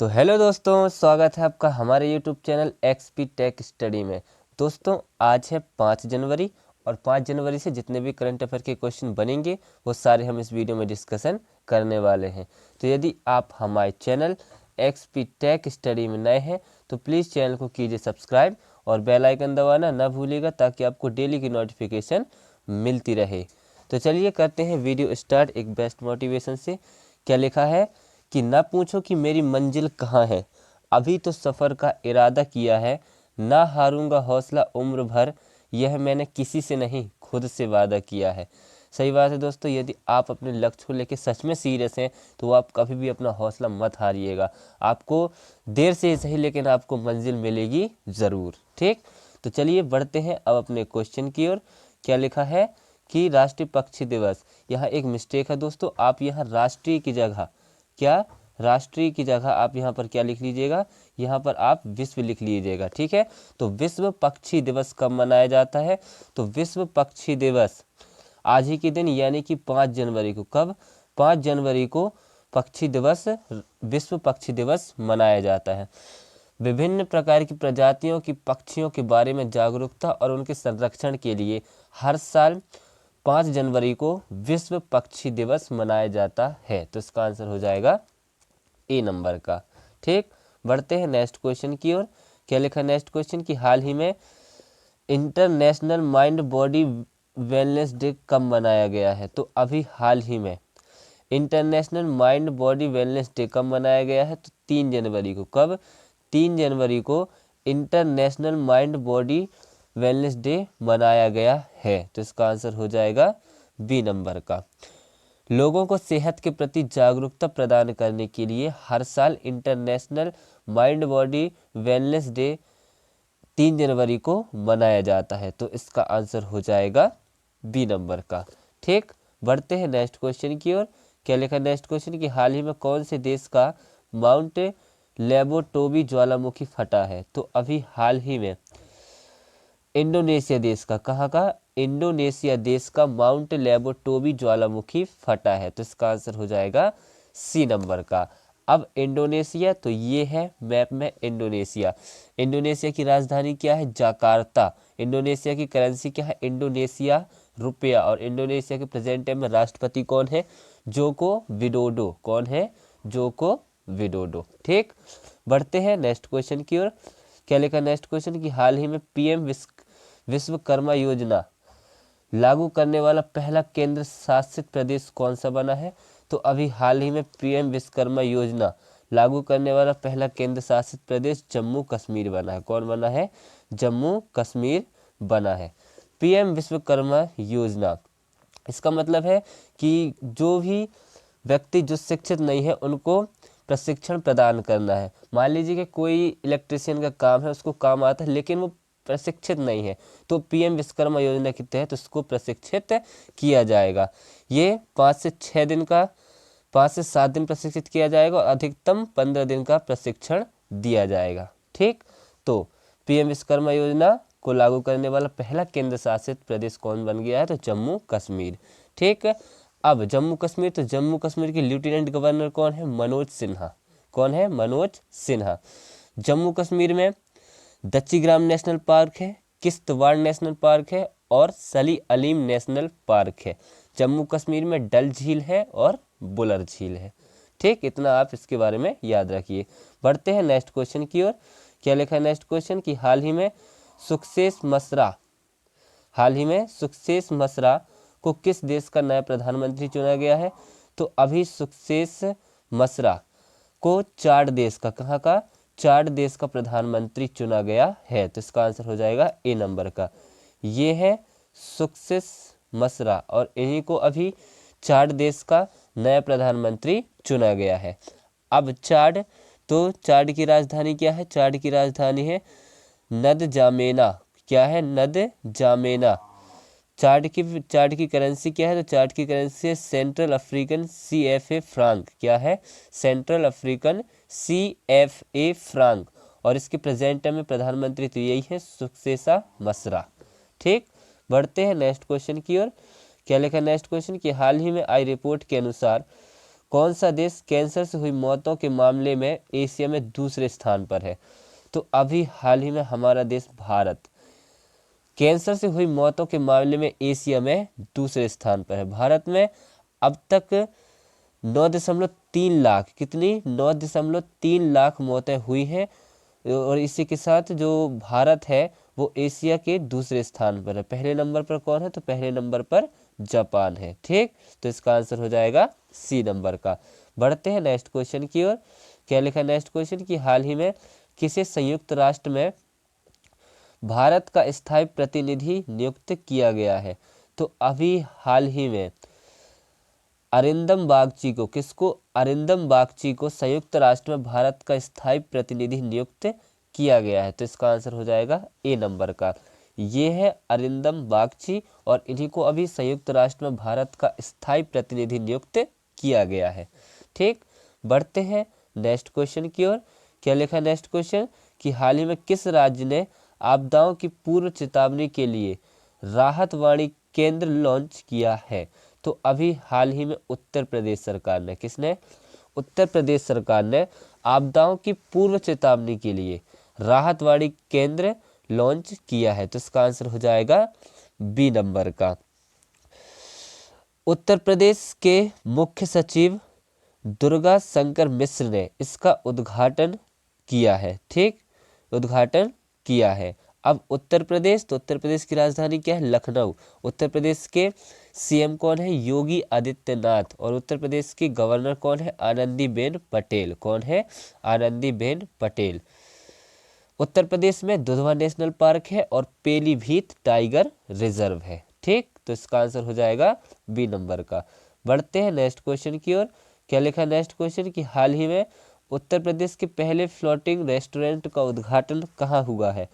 तो हेलो दोस्तों, स्वागत है आपका हमारे YouTube channel XP tech study में। दोस्तों आज है 5 जनवरी और 5 जनवरी से जितने भी करंट अफेयर के क्वेश्चन बनेंगे वो सारे हम इस वीडियो में डिस्कशन करने वाले हैं। तो यदि आप हमारे चैनल एक्सपी टेक स्टडी में नए हैं तो प्लीज़ चैनल को कीजिए सब्सक्राइब और बेल आइकन दबाना ना भूलिएगा ताकि आपको डेली की नोटिफिकेशन मिलती रहे। तो चलिए करते हैं वीडियो स्टार्ट एक बेस्ट मोटिवेशन से। क्या लिखा है कि न पूछो कि मेरी मंजिल कहाँ है, अभी तो सफ़र का इरादा किया है, ना हारूंगा हौसला उम्र भर, यह मैंने किसी से नहीं खुद से वादा किया है। सही बात है दोस्तों, यदि आप अपने लक्ष्य को लेकर सच में सीरियस हैं तो आप कभी भी अपना हौसला मत हारिएगा। आपको देर से ही सही लेकिन आपको मंजिल मिलेगी ज़रूर। ठीक, तो चलिए बढ़ते हैं अब अपने क्वेश्चन की ओर। क्या लिखा है कि राष्ट्रीय पक्षी दिवस, यहाँ एक मिस्टेक है दोस्तों, आप यहाँ राष्ट्रीय की जगह राष्ट्रीय की जगह आप यहाँ पर क्या लिख लीजिएगा, यहाँ पर आप विश्व लिख लीजिएगा। ठीक है, तो विश्व पक्षी दिवस कब मनाया जाता है? तो विश्व पक्षी दिवस आज ही के दिन यानी कि 5 जनवरी को। कब? 5 जनवरी को पक्षी दिवस, विश्व पक्षी दिवस मनाया जाता है। विभिन्न प्रकार की प्रजातियों की पक्षियों के बारे में जागरूकता और उनके संरक्षण के लिए हर साल 5 जनवरी को विश्व पक्षी दिवस मनाया जाता है। तो इसका आंसर हो जाएगा ए नंबर का। ठीक, बढ़ते हैं नेक्स्ट क्वेश्चन की ओर। क्या लिखा नेक्स्ट क्वेश्चन कि हाल ही में international mind body wellness day कब मनाया गया है? तो अभी हाल ही में international mind body wellness day कब मनाया गया है? तो 3 जनवरी को। कब? 3 जनवरी को international mind body wellness day मनाया गया है। तो इसका आंसर हो जाएगा बी नंबर का। लोगों को सेहत के प्रति जागरूकता प्रदान करने के लिए हर साल international mind body wellness day 3 जनवरी को मनाया जाता है। तो इसका आंसर हो जाएगा बी नंबर का। ठीक, बढ़ते हैं नेक्स्ट क्वेश्चन की ओर। क्या लिखा नेक्स्ट क्वेश्चन कि हाल ही में कौन से देश का माउंट लेबोटोबी ज्वालामुखी फटा है? तो अभी हाल ही में इंडोनेशिया देश का, कहाँ का? इंडोनेशिया देश का माउंट लेबोटोबी ज्वालामुखी फटा है। तो इसका आंसर हो जाएगा सी नंबर का। अब इंडोनेशिया, तो ये है मैप में इंडोनेशिया। इंडोनेशिया की राजधानी क्या है? जकार्ता। इंडोनेशिया की करेंसी क्या है? इंडोनेशिया रुपया। और इंडोनेशिया के प्रेजेंट टाइम में राष्ट्रपति कौन है? Joko Widodo. कौन है? Joko Widodo. ठीक, बढ़ते हैं नेक्स्ट क्वेश्चन की ओर। क्या लिखा नेक्स्ट क्वेश्चन कि हाल ही में पीएम विश्वकर्मा योजना लागू करने वाला पहला केंद्र शासित प्रदेश कौन सा बना है? तो अभी हाल ही में पीएम विश्वकर्मा योजना लागू करने वाला पहला केंद्र शासित प्रदेश जम्मू कश्मीर बना है। कौन बना है? जम्मू कश्मीर बना है। पीएम विश्वकर्मा योजना, इसका मतलब है कि जो भी व्यक्ति जो शिक्षित नहीं है उनको प्रशिक्षण प्रदान करना है। मान लीजिए कि कोई इलेक्ट्रिशियन का काम है, उसको काम आता है लेकिन वो प्रशिक्षित नहीं है, तो पीएम विश्वकर्मा योजना के तहत उसको प्रशिक्षित किया जाएगा। ये 5 से 7 दिन प्रशिक्षित किया जाएगा और अधिकतम 15 दिन का प्रशिक्षण दिया जाएगा। ठीक, तो पीएम विश्वकर्मा योजना को लागू करने वाला पहला केंद्र शासित प्रदेश कौन बन गया है? तो जम्मू कश्मीर। ठीक है, अब जम्मू कश्मीर, तो जम्मू कश्मीर के लेफ्टिनेंट गवर्नर कौन है? मनोज सिन्हा। कौन है? मनोज सिन्हा। जम्मू कश्मीर में दच्चीग्राम नेशनल पार्क है, किश्तवाड़ नेशनल पार्क है और सली अलीम नेशनल पार्क है। जम्मू कश्मीर में डल झील है और बुलर झील है। ठीक, इतना आप इसके बारे में याद रखिए। बढ़ते हैं नेक्स्ट क्वेश्चन की ओर। क्या लिखा है नेक्स्ट क्वेश्चन कि हाल ही में सुक्सेस मसरा को किस देश का नया प्रधानमंत्री चुना गया है? तो अभी सुक्सेस मसरा को चाड देश का, कहाँ का? चाड देश का प्रधानमंत्री चुना गया है। तो इसका आंसर हो जाएगा ए नंबर का। ये है सुक्सेस मसरा और इन्हीं को अभी चाड देश का नया प्रधानमंत्री चुना गया है। अब चाड, तो चाड की राजधानी क्या है? चाड की राजधानी है नद जामेना। क्या है? नद जामेना। चाड की करेंसी क्या है? तो चाड की करेंसी है सेंट्रल अफ्रीकन CFA फ्रांक। क्या है? Central African CFA franc. और इसके प्रेजेंट टाइम में प्रधानमंत्री तो यही है, सुक्सेसा मसरा। ठीक, बढ़ते हैं नेक्स्ट क्वेश्चन की ओर। क्या लिखा नेक्स्ट क्वेश्चन कि हाल ही में आई रिपोर्ट के अनुसार कौन सा देश कैंसर से हुई मौतों के मामले में एशिया में दूसरे स्थान पर है? तो अभी हाल ही में हमारा देश भारत कैंसर से हुई मौतों के मामले में एशिया में दूसरे स्थान पर है। भारत में अब तक 9.3 लाख, कितनी 9.3 लाख मौतें हुई हैं और इसी के साथ जो भारत है वो एशिया के दूसरे स्थान पर है। पहले नंबर पर कौन है? तो पहले नंबर पर जापान है। ठीक, तो इसका आंसर हो जाएगा सी नंबर का। बढ़ते हैं नेक्स्ट क्वेश्चन की ओर। क्या लिखा है नेक्स्ट क्वेश्चन कि हाल ही में किसे संयुक्त राष्ट्र में भारत का स्थायी प्रतिनिधि नियुक्त किया गया है? तो अभी हाल ही में अरिंदम बागची को, किसको? अरिंदम बागची को संयुक्त राष्ट्र में भारत का स्थायी प्रतिनिधि नियुक्त किया गया है। तो इसका आंसर हो जाएगा ए नंबर का। ये है अरिंदम बागची और इन्हीं को अभी संयुक्त राष्ट्र में भारत का स्थायी प्रतिनिधि नियुक्त किया गया है। ठीक, बढ़ते हैं नेक्स्ट क्वेश्चन की ओर। क्या लिखा है नेक्स्ट क्वेश्चन कि हाल ही में किस राज्य ने आपदाओं की पूर्व चेतावनी के लिए राहत वाणी केंद्र लॉन्च किया है? तो अभी हाल ही में उत्तर प्रदेश सरकार ने, किसने? उत्तर प्रदेश सरकार ने आपदाओं की पूर्व चेतावनी के लिए राहत वाणी केंद्र लॉन्च किया है। तो इसका आंसर हो जाएगा बी नंबर का। उत्तर प्रदेश के मुख्य सचिव दुर्गा शंकर मिश्र ने इसका उद्घाटन किया है। ठीक, उद्घाटन किया है। अब उत्तर प्रदेश, तो उत्तर प्रदेश की राजधानी क्या है? लखनऊ। उत्तर प्रदेश के सीएम कौन है? योगी आदित्यनाथ। और उत्तर प्रदेश की गवर्नर कौन है? आनंदीबेन पटेल। कौन है? आनंदीबेन पटेल। उत्तर प्रदेश में दुधवा नेशनल पार्क है और पीलीभीत टाइगर रिजर्व है। ठीक, तो इसका आंसर हो जाएगा बी नंबर का। बढ़ते हैं नेक्स्ट क्वेश्चन की ओर। क्या लिखा है नेक्स्ट क्वेश्चन कि हाल ही में उत्तर प्रदेश के पहले फ्लोटिंग रेस्टोरेंट का उद्घाटन कहाँ हुआ है?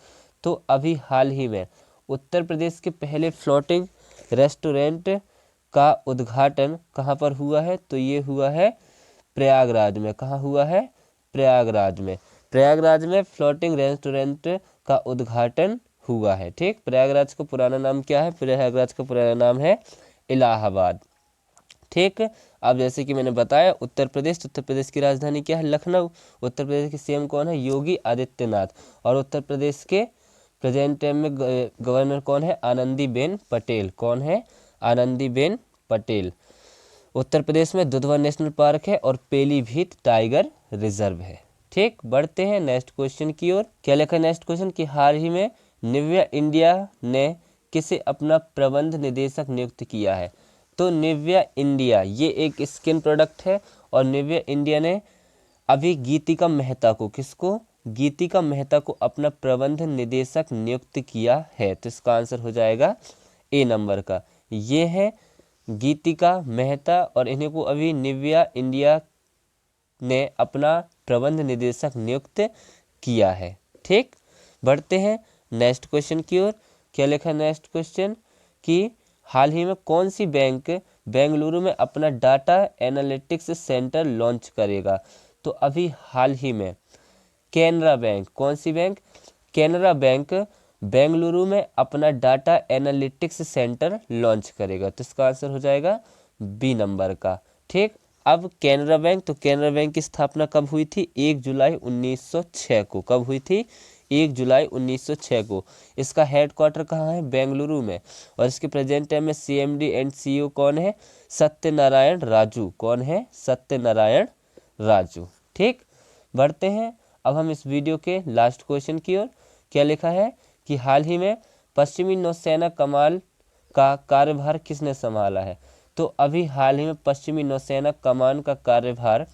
तो अभी हाल ही में उत्तर प्रदेश के पहले फ्लोटिंग रेस्टोरेंट का उद्घाटन कहाँ पर हुआ है? तो ये हुआ है प्रयागराज में। कहाँ हुआ है? प्रयागराज में। प्रयागराज में फ्लोटिंग रेस्टोरेंट का उद्घाटन हुआ है। ठीक, प्रयागराज का पुराना नाम क्या है? प्रयागराज का पुराना नाम है इलाहाबाद। ठीक, अब जैसे कि मैंने बताया उत्तर प्रदेश की राजधानी क्या है? लखनऊ। उत्तर प्रदेश के सीएम कौन है? योगी आदित्यनाथ। और उत्तर प्रदेश के प्रेजेंट टाइम में गवर्नर कौन है? आनंदीबेन पटेल। कौन है? आनंदीबेन पटेल। उत्तर प्रदेश में दुधवा नेशनल पार्क है और पीलीभीत टाइगर रिजर्व है। ठीक, बढ़ते हैं नेक्स्ट क्वेश्चन की ओर। क्या लिखा है नेक्स्ट क्वेश्चन कि हाल ही में निविया इंडिया ने किसे अपना प्रबंध निदेशक नियुक्त किया है? तो निविया इंडिया ये एक स्किन प्रोडक्ट है और निविया इंडिया ने अभी गीतिका मेहता को, किसको? गीतिका मेहता को अपना प्रबंध निदेशक नियुक्त किया है। तो इसका आंसर हो जाएगा ए नंबर का। ये है गीतिका मेहता और इन्हीं को अभी निविया इंडिया ने अपना प्रबंध निदेशक नियुक्त किया है। ठीक, बढ़ते हैं नेक्स्ट क्वेश्चन की ओर। क्या लिखा है नेक्स्ट क्वेश्चन कि हाल ही में कौन सी बैंक बेंगलुरु में अपना डाटा एनालिटिक्स सेंटर लॉन्च करेगा? तो अभी हाल ही में कैनरा बैंक, कौन सी बैंक? कैनरा बैंक बेंगलुरु में अपना डाटा एनालिटिक्स सेंटर लॉन्च करेगा। तो इसका आंसर हो जाएगा बी नंबर का। ठीक, अब कैनरा बैंक, तो कैनरा बैंक की स्थापना कब हुई थी? 1 जुलाई 1906 को। कब हुई थी? 1 जुलाई 1906 को। इसका हेडक्वार्टर कहाँ है? बेंगलुरु में। और इसके प्रेजेंट टाइम में सीएमडी एंड सीईओ कौन है? सत्यनारायण राजू। कौन है? सत्यनारायण राजू। ठीक, बढ़ते हैं अब हम इस वीडियो के लास्ट क्वेश्चन की ओर। क्या लिखा है कि हाल ही में पश्चिमी नौसेना कमान का कार्यभार किसने संभाला है? तो अभी हाल ही में पश्चिमी नौसेना कमान का कार्यभार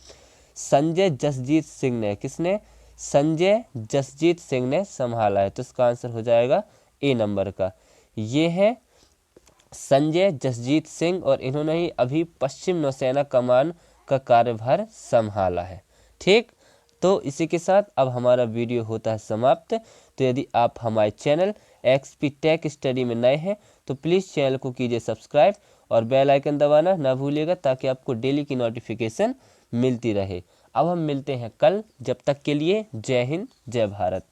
संजय जसजीत सिंह ने, किसने? संजय जसजीत सिंह ने संभाला है। तो इसका आंसर हो जाएगा ए नंबर का। ये है संजय जसजीत सिंह और इन्होंने ही अभी पश्चिम नौसेना कमान का कार्यभार संभाला है। ठीक, तो इसी के साथ अब हमारा वीडियो होता है समाप्त। तो यदि आप हमारे चैनल एक्सपी टेक स्टडी में नए हैं तो प्लीज़ चैनल को कीजिए सब्सक्राइब और बेल आइकन दबाना ना भूलिएगा ताकि आपको डेली की नोटिफिकेशन मिलती रहे। अब हम मिलते हैं कल, जब तक के लिए जय हिंद जय भारत।